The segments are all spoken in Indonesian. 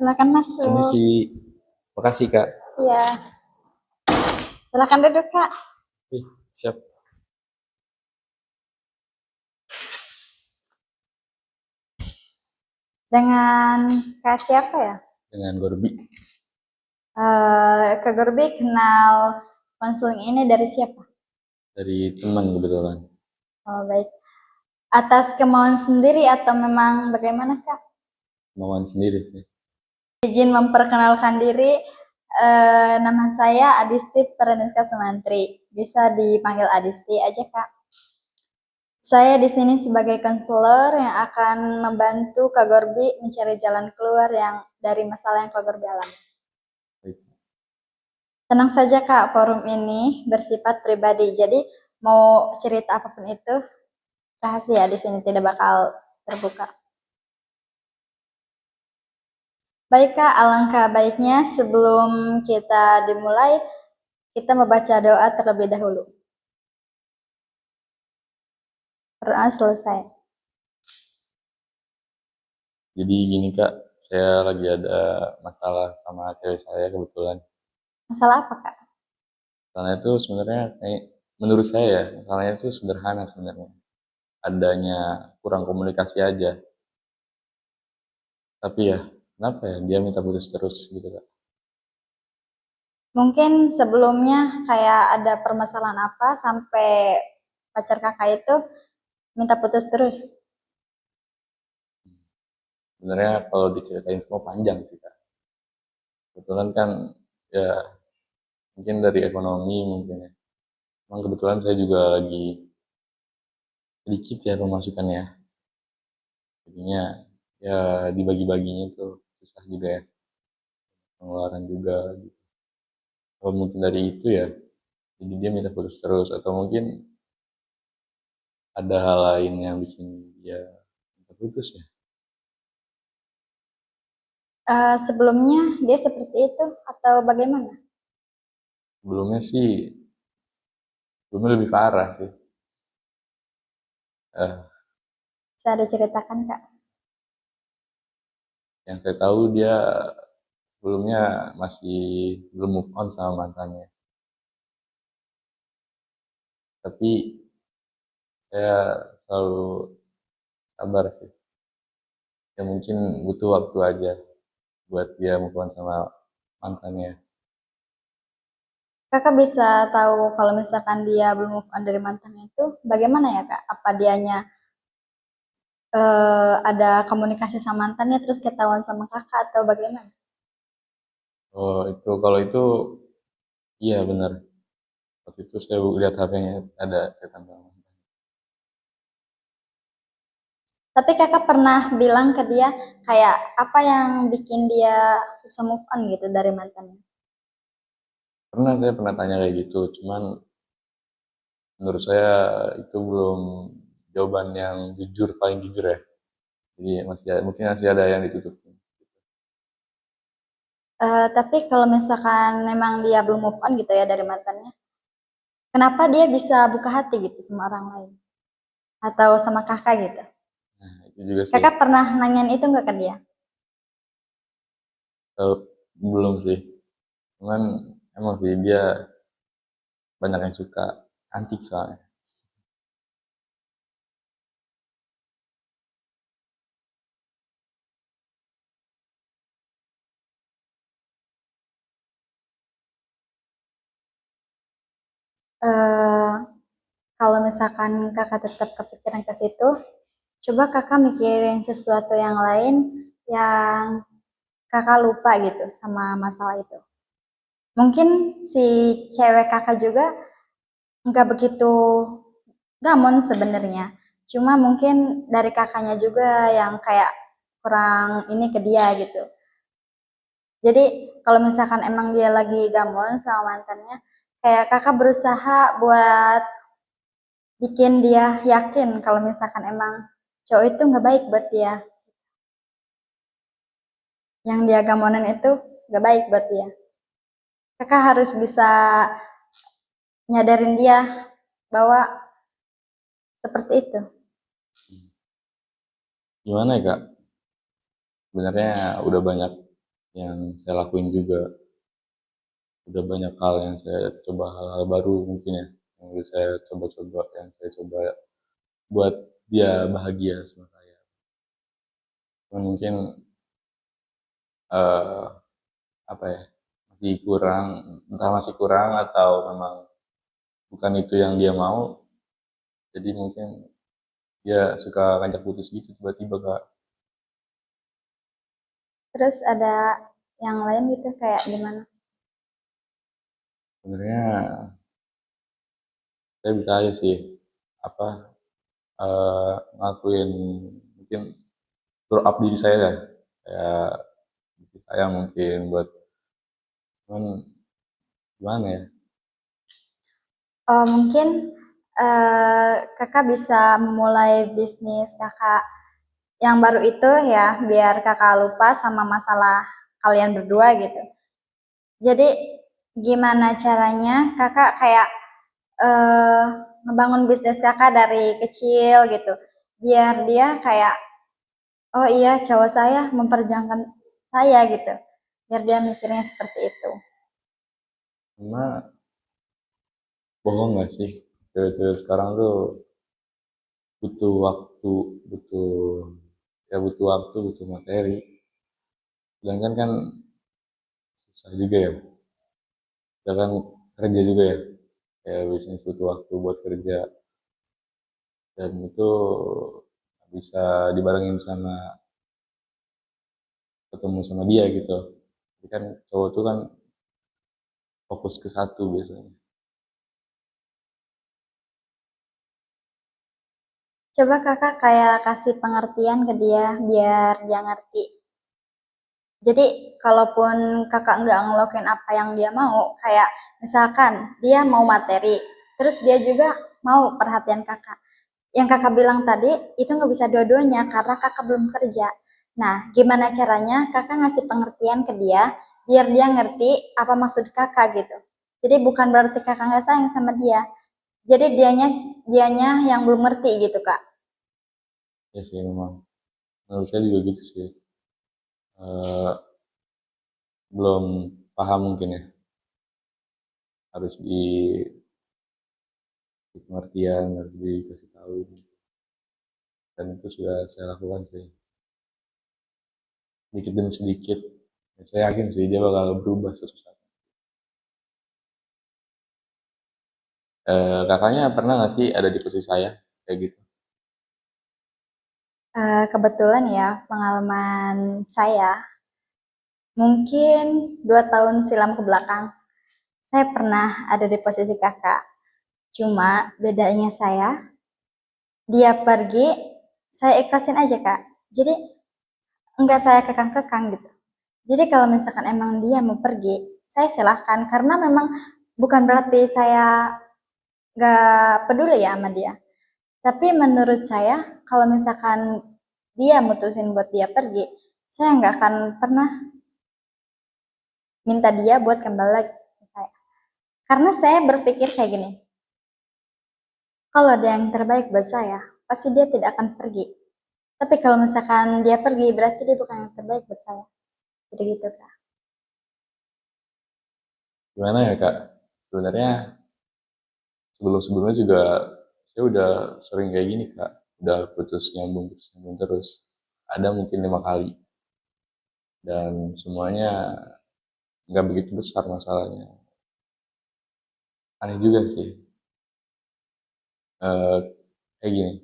Silakan masuk. Permisi. Makasih, Kak. Iya, silakan duduk, Kak. Siap. Dengan Kak siapa ya? Dengan Gorbi. Kak Gorbi kenal konseling ini dari siapa? Dari teman kebetulan. Oh, baik. Atas kemauan sendiri atau memang bagaimana, Kak? Kemauan sendiri sih. Izin memperkenalkan diri, nama saya Adisti Pereniska Sumantri. Bisa dipanggil Adisti aja, Kak. Saya di sini sebagai konselor yang akan membantu Kak Gorbi mencari jalan keluar yang dari masalah yang Kak Gorbi alami. Baik. Tenang saja Kak, forum ini bersifat pribadi. Jadi mau cerita apapun itu rahasia, di sini tidak bakal terbuka. Baik Kak, alangkah baiknya sebelum kita dimulai, kita membaca doa terlebih dahulu. Doa selesai. Jadi gini, Kak. Saya lagi ada masalah sama cewek saya kebetulan. Masalah apa Kak? Masalahnya itu sebenarnya menurut saya ya, masalahnya itu sederhana sebenarnya. Adanya kurang komunikasi aja. Tapi ya, kenapa ya dia minta putus terus gitu, Kak? Mungkin sebelumnya kayak ada permasalahan apa sampai pacar kakak itu minta putus terus. Sebenarnya kalau diceritain semua panjang sih, Kak. Kebetulan kan ya mungkin dari ekonomi mungkin ya. Emang kebetulan saya juga lagi sedikit ya pemasukannya. Jadinya ya dibagi-baginya tuh susah juga ya. Pengeluaran juga gitu. Kalau mungkin dari itu ya, jadi dia minta putus terus. Atau mungkin ada hal lain yang bikin dia minta putus ya. Sebelumnya dia seperti itu atau bagaimana? Sebelumnya sih, sebelumnya lebih parah sih. Eh, Saya ada ceritakan Kak. yang saya tahu dia sebelumnya masih belum move on sama mantannya. Tapi saya selalu sabar sih. Ya mungkin butuh waktu aja buat dia move on sama mantannya. Kakak bisa tahu kalau misalkan dia belum move on dari mantannya itu bagaimana ya Kak? Apa dianya ada komunikasi sama mantannya terus ketahuan sama kakak atau bagaimana? Oh itu kalau itu iya benar. Waktu itu saya lihat HP-nya ada catatan sama mantan. Tapi kakak pernah bilang ke dia kayak apa yang bikin dia susah move on gitu dari mantannya? Pernah saya pernah tanya kayak gitu, cuman menurut saya itu belum jawaban yang jujur paling jujur ya. Jadi mungkin masih ada yang ditutupi. Tapi kalau misalkan memang dia belum move on gitu ya dari mantannya, kenapa dia bisa buka hati gitu sama orang lain atau sama kakak gitu? Nah, itu juga sih. Kakak pernah nanyain itu nggak ke dia? Kalau belum sih. Cuman emang sih dia banyak yang suka antik soalnya. Eh, Kalau misalkan kakak tetap kepikiran ke situ, coba kakak mikirin sesuatu yang lain yang kakak lupa gitu sama masalah itu. Mungkin si cewek kakak juga nggak begitu gamon sebenarnya. Cuma mungkin dari kakaknya juga yang kayak kurang ini ke dia gitu. Jadi kalau misalkan emang dia lagi gamon sama mantannya, kayak kakak berusaha buat bikin dia yakin kalau misalkan emang cowok itu nggak baik buat dia. Yang dia gamonan itu nggak baik buat dia. Kakak harus bisa nyadarin dia bahwa seperti itu. Gimana ya Kak? Sebenarnya udah banyak yang saya lakuin juga. Udah banyak hal yang saya coba, hal-hal baru mungkin ya, yang udah saya coba-coba, yang saya coba buat dia bahagia sama saya. Cuman mungkin eh, apa ya, masih kurang, entah masih kurang atau memang bukan itu yang dia mau, jadi mungkin dia suka ngajak putus gitu tiba-tiba kak. Terus ada yang lain gitu kayak gimana? Sebenarnya saya bisa aja sih apa ngelakuin, mungkin grow up diri saya ya, kayak isi saya mungkin buat, cuman gimana ya. Oh, mungkin kakak bisa memulai bisnis kakak yang baru itu ya, biar kakak lupa sama masalah kalian berdua gitu. Jadi gimana caranya kakak kayak eh ngebangun bisnis kakak dari kecil gitu, biar dia kayak oh iya cowok saya memperjuangkan saya gitu, biar dia mikirnya seperti itu. Cuma bohong nggak sih, cewek-cewek sekarang tuh butuh waktu, butuh, ya butuh waktu, butuh materi. Sedangkan kan susah juga ya, kita kan kerja juga ya, kayak bisnis butuh waktu buat kerja, dan itu bisa dibarengin sama ketemu sama dia gitu. Jadi kan cowok tuh kan fokus ke satu biasanya. Coba kakak kayak kasih pengertian ke dia biar dia ngerti. Jadi kalaupun kakak nggak ngelakuin apa yang dia mau, kayak misalkan dia mau materi, terus dia juga mau perhatian kakak. Yang kakak bilang tadi itu nggak bisa dua-duanya karena kakak belum kerja. Nah, gimana caranya kakak ngasih pengertian ke dia biar dia ngerti apa maksud kakak gitu. Jadi bukan berarti kakak nggak sayang sama dia. Jadi dianya dianya yang belum ngerti gitu kak. Ya sih memang, menurut saya juga gitu sih. Eh, belum paham mungkin ya, harus di pengertian, harus dikasih tahu, dan itu sudah saya lakukan sih, sedikit demi sedikit. Dan saya yakin sih dia bakal berubah suatu saat. Kakaknya pernah nggak sih ada di posisi saya kayak gitu? Kebetulan ya pengalaman saya mungkin 2 tahun silam ke belakang saya pernah ada di posisi kakak. Cuma bedanya saya, dia pergi, saya ikhlasin aja kak. Jadi enggak saya kekang-kekang gitu. Jadi kalau misalkan emang dia mau pergi, saya silahkan karena memang bukan berarti saya nggak peduli ya sama dia. Tapi menurut saya kalau misalkan dia mutusin buat dia pergi, saya nggak akan pernah minta dia buat kembali lagi ke saya. Karena saya berpikir kayak gini, kalau ada yang terbaik buat saya, pasti dia tidak akan pergi. Tapi kalau misalkan dia pergi, berarti dia bukan yang terbaik buat saya. Jadi gitu kak. Gimana ya kak? Sebenarnya sebelum-sebelumnya juga saya udah sering kayak gini kak. Udah putus nyambung terus. Ada mungkin 5 kali. Dan semuanya nggak begitu besar masalahnya. Aneh juga sih. Eh, kayak gini.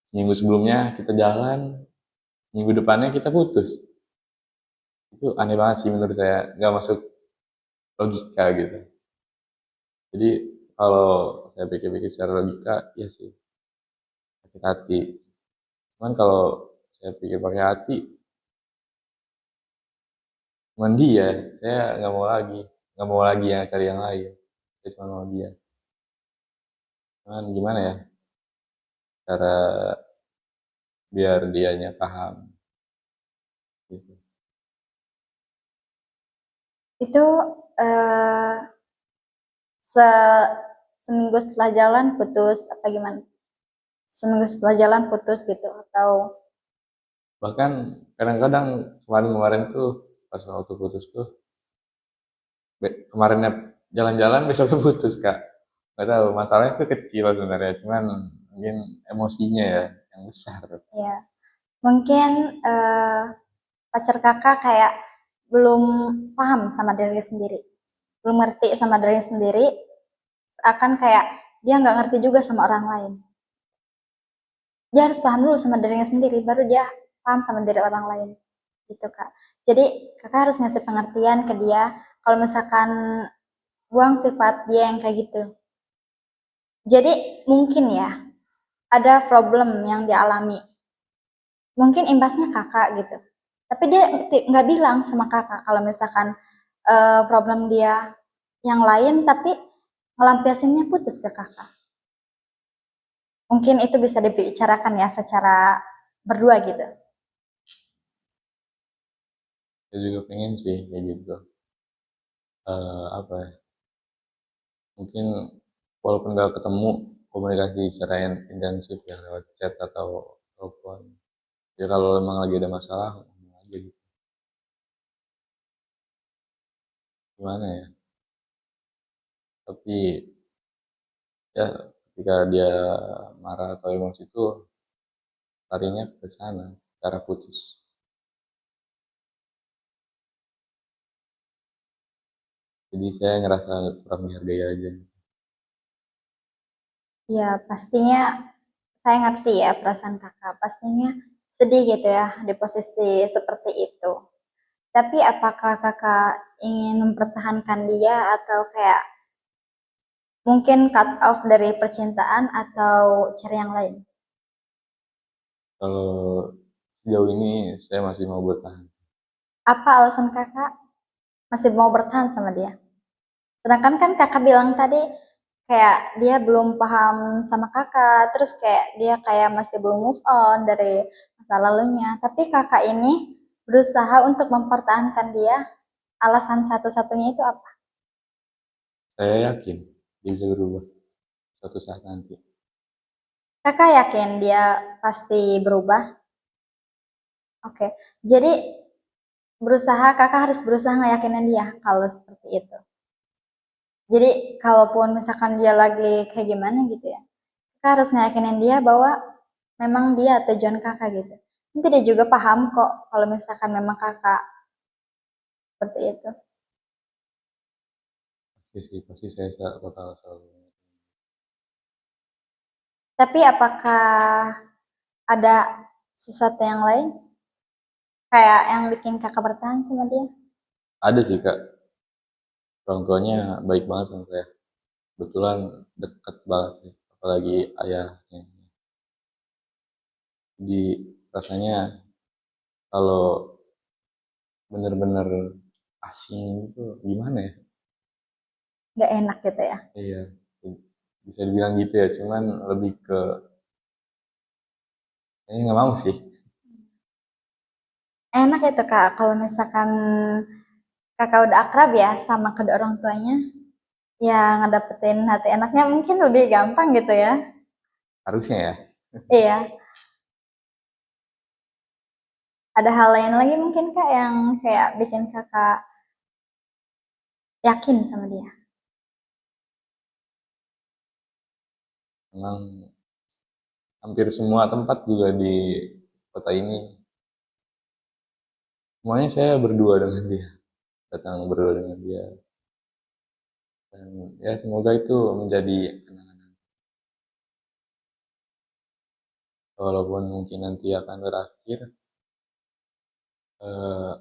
Seminggu sebelumnya kita jalan, minggu depannya kita putus. Itu aneh banget sih menurut saya. Nggak masuk logika gitu. Jadi kalau saya pikir-pikir secara logika, ya sih sakit hati. Cuman kalau saya pikir pakai hati, cuman dia, saya nggak mau lagi yang cari yang lain. Saya cuma mau dia. Cuman gimana ya cara biar dianya paham gitu. Itu eh, se seminggu setelah jalan putus apa gimana? Seminggu setelah jalan putus gitu atau Bahkan kadang-kadang kemarin-kemarin tuh pas waktu putus tuh kemarinnya jalan-jalan besoknya putus kak. Nggak tahu masalahnya itu kecil sebenarnya, cuman mungkin emosinya ya yang besar. Ya, mungkin pacar kakak kayak belum paham sama dirinya sendiri, belum ngerti sama dirinya sendiri, akan kayak dia nggak ngerti juga sama orang lain. Dia harus paham dulu sama dirinya sendiri, baru dia paham sama diri orang lain. Gitu kak. Jadi kakak harus ngasih pengertian ke dia, kalau misalkan buang sifat dia yang kayak gitu. Jadi mungkin ya, ada problem yang dialami. Mungkin imbasnya kakak gitu. Tapi dia nggak bilang sama kakak kalau misalkan problem dia yang lain, tapi ngelampiasinnya putus ke kakak. Mungkin itu bisa dibicarakan ya secara berdua gitu. Saya juga pengen sih kayak gitu. Apa ya? Mungkin walaupun nggak ketemu, komunikasi secara intensif ya lewat chat atau telepon. Ya kalau emang lagi ada masalah, ngomong aja gitu. Gimana ya? Tapi ya ketika dia marah atau emosi itu larinya ke sana, cara putus. Jadi saya ngerasa kurang dihargai aja. Ya pastinya saya ngerti ya perasaan kakak. Pastinya sedih gitu ya di posisi seperti itu. Tapi apakah kakak ingin mempertahankan dia atau kayak mungkin cut off dari percintaan atau cari yang lain? Kalau sejauh ini saya masih mau bertahan. Apa alasan kakak masih mau bertahan sama dia? Sedangkan kan kakak bilang tadi kayak dia belum paham sama kakak, terus kayak dia kayak masih belum move on dari masa lalunya. Tapi kakak ini berusaha untuk mempertahankan dia. Alasan satu-satunya itu apa? Saya yakin dia bisa berubah suatu saat nanti. Kakak yakin dia pasti berubah? Oke, jadi kakak harus berusaha ngeyakinin dia kalau seperti itu. Jadi kalaupun misalkan dia lagi kayak gimana gitu ya, kakak harus ngeyakinin dia bahwa memang dia tujuan kakak gitu. Nanti dia juga paham kok kalau misalkan memang kakak seperti itu. Pasti sih, pasti saya bakal selalu. Tapi apakah ada sesuatu yang lain kayak yang bikin kakak bertahan sama dia? Ada sih kak, orang tuanya baik banget sama saya. Kebetulan deket banget sih, apalagi ayahnya. Jadi rasanya kalau bener-bener asing itu gimana ya? Nggak enak gitu ya? Iya, bisa dibilang gitu ya. Cuman lebih ke, kayaknya nggak mau sih. Enak itu kak kalau misalkan kakak udah akrab ya sama kedua orang tuanya, ya ngedapetin hati enaknya mungkin lebih gampang gitu ya. Harusnya ya. Iya, ada hal lain lagi mungkin kak yang kayak bikin kakak yakin sama dia. Memang hampir semua tempat juga di kota ini, semuanya saya berdua dengan dia. Datang berdua dengan dia. Dan ya semoga itu menjadi kenangan. Walaupun mungkin nanti akan berakhir, eh,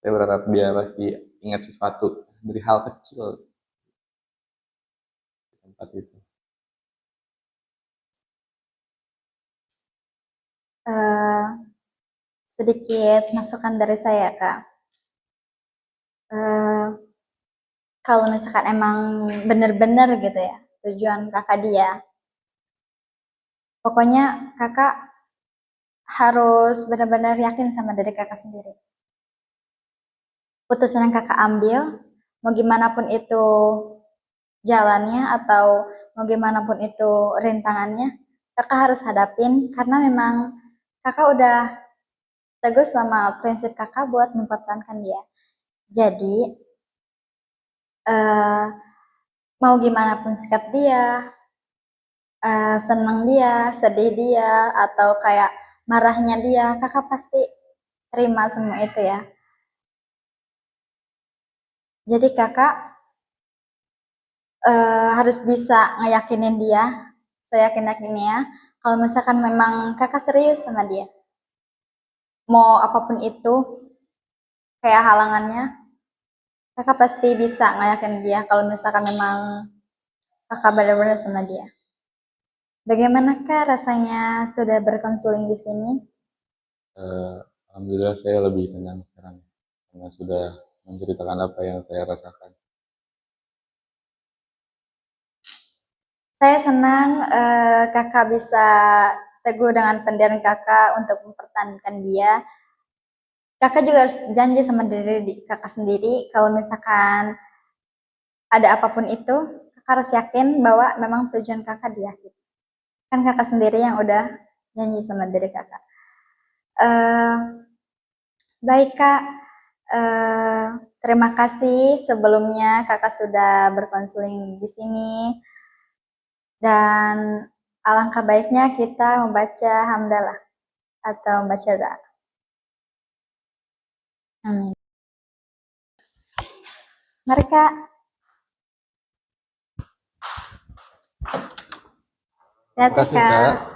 saya berharap dia pasti ingat sesuatu dari hal kecil di tempat itu. Eh, Sedikit masukan dari saya kak. Eh, Kalau misalkan emang bener-bener gitu ya tujuan kakak dia, pokoknya kakak harus benar-benar yakin sama diri kakak sendiri. Putusan yang kakak ambil, mau gimana pun itu jalannya atau mau gimana pun itu rintangannya, kakak harus hadapin karena memang kakak udah teguh sama prinsip kakak buat mempertahankan dia. Jadi, eh, mau gimana pun sikap dia, senang dia, sedih dia, atau kayak marahnya dia, kakak pasti terima semua itu ya. Jadi kakak harus bisa ngeyakinin dia, saya yakin-yakinnya, kalau misalkan memang kakak serius sama dia. Mau apapun itu, kayak halangannya, kakak pasti bisa ngayakin dia kalau misalkan memang kakak benar-benar sama dia. Bagaimana kak rasanya sudah berkonseling di sini? Eh, Alhamdulillah saya lebih tenang sekarang karena sudah menceritakan apa yang saya rasakan. Saya senang kakak bisa teguh dengan pendirian kakak untuk mempertahankan dia. Kakak juga harus janji sama diri kakak sendiri kalau misalkan ada apapun itu, kakak harus yakin bahwa memang tujuan kakak dia. Kan kakak sendiri yang udah janji sama diri kakak. Eh, Baik kak, eh, terima kasih sebelumnya kakak sudah berkonseling di sini dan alangkah baiknya kita membaca hamdalah atau membaca doa. Amin. Mari kak. Terima Lihat ya kasih kak. Kak.